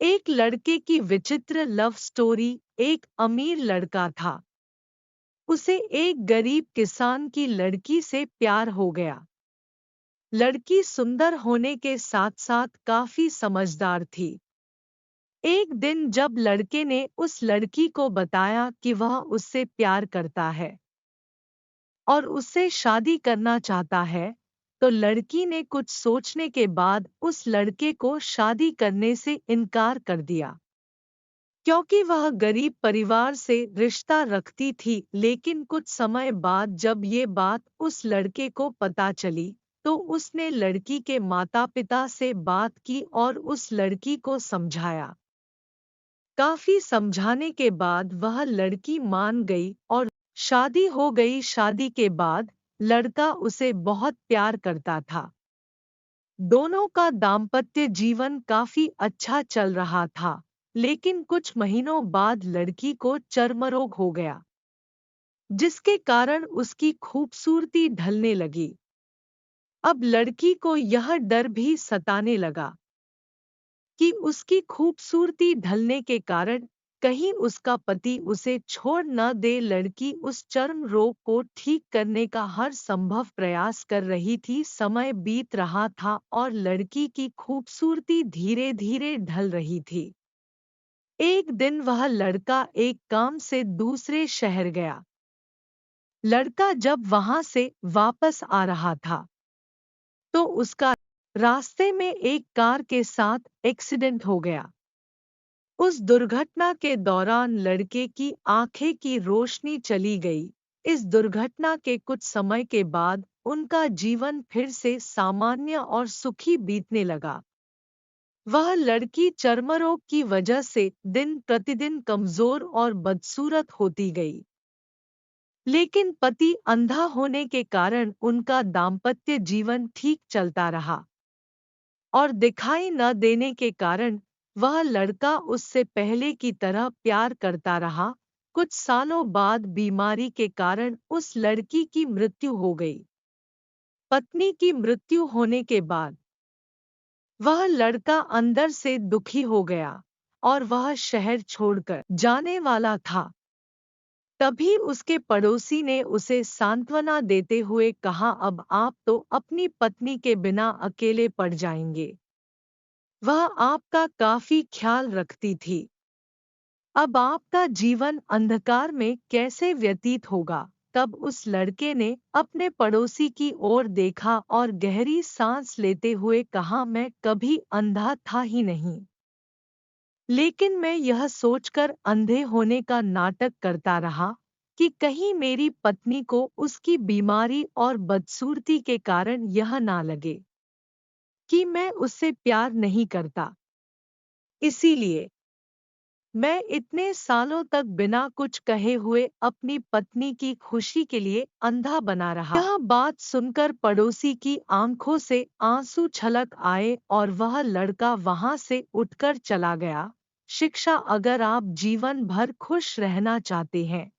एक लड़के की विचित्र लव स्टोरी। एक अमीर लड़का था। उसे एक गरीब किसान की लड़की से प्यार हो गया। लड़की सुंदर होने के साथ साथ काफी समझदार थी। एक दिन जब लड़के ने उस लड़की को बताया कि वह उससे प्यार करता है और उससे शादी करना चाहता है, तो लड़की ने कुछ सोचने के बाद उस लड़के को शादी करने से इनकार कर दिया। क्योंकि वह गरीब परिवार से रिश्ता रखती थी। लेकिन कुछ समय बाद जब ये बात उस लड़के को पता चली, तो उसने लड़की के माता-पिता से बात की और उस लड़की को समझाया। काफी समझाने के बाद वह लड़की मान गई और शादी हो गई। शादी के बाद लड़का उसे बहुत प्यार करता था। दोनों का दाम्पत्य जीवन काफी अच्छा चल रहा था। लेकिन कुछ महीनों बाद लड़की को चर्मरोग हो गया, जिसके कारण उसकी खूबसूरती ढलने लगी। अब लड़की को यह डर भी सताने लगा कि उसकी खूबसूरती ढलने के कारण कहीं उसका पति उसे छोड़ न दे। लड़की उस चर्म रोग को ठीक करने का हर संभव प्रयास कर रही थी। समय बीत रहा था और लड़की की खूबसूरती धीरे धीरे ढल रही थी। एक दिन वह लड़का एक काम से दूसरे शहर गया। लड़का जब वहां से वापस आ रहा था, तो उसका रास्ते में एक कार के साथ एक्सीडेंट हो गया। उस दुर्घटना के दौरान लड़के की आंखें की रोशनी चली गई। इस दुर्घटना के कुछ समय के बाद उनका जीवन फिर से सामान्य और सुखी बीतने लगा। वह लड़की चर्मरोग की वजह से दिन प्रतिदिन कमजोर और बदसूरत होती गई। लेकिन पति अंधा होने के कारण उनका दाम्पत्य जीवन ठीक चलता रहा और दिखाई न देने के कारण वह लड़का उससे पहले की तरह प्यार करता रहा। कुछ सालों बाद बीमारी के कारण उस लड़की की मृत्यु हो गई। पत्नी की मृत्यु होने के बाद वह लड़का अंदर से दुखी हो गया और वह शहर छोड़कर जाने वाला था। तभी उसके पड़ोसी ने उसे सांत्वना देते हुए कहा, अब आप तो अपनी पत्नी के बिना अकेले पड़ जाएंगे। वह आपका काफी ख्याल रखती थी। अब आपका जीवन अंधकार में कैसे व्यतीत होगा। तब उस लड़के ने अपने पड़ोसी की ओर देखा और गहरी सांस लेते हुए कहा, मैं कभी अंधा था ही नहीं, लेकिन मैं यह सोचकर अंधे होने का नाटक करता रहा कि कहीं मेरी पत्नी को उसकी बीमारी और बदसूरती के कारण यह ना लगे कि मैं उससे प्यार नहीं करता। इसीलिए मैं इतने सालों तक बिना कुछ कहे हुए अपनी पत्नी की खुशी के लिए अंधा बना रहा। यह बात सुनकर पड़ोसी की आंखों से आंसू छलक आए और वह लड़का वहां से उठकर चला गया। शिक्षा, अगर आप जीवन भर खुश रहना चाहते हैं,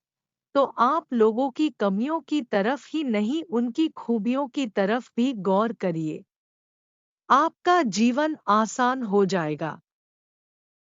तो आप लोगों की कमियों की तरफ ही नहीं, उनकी खूबियों की तरफ भी गौर करिए। आपका जीवन आसान हो जाएगा।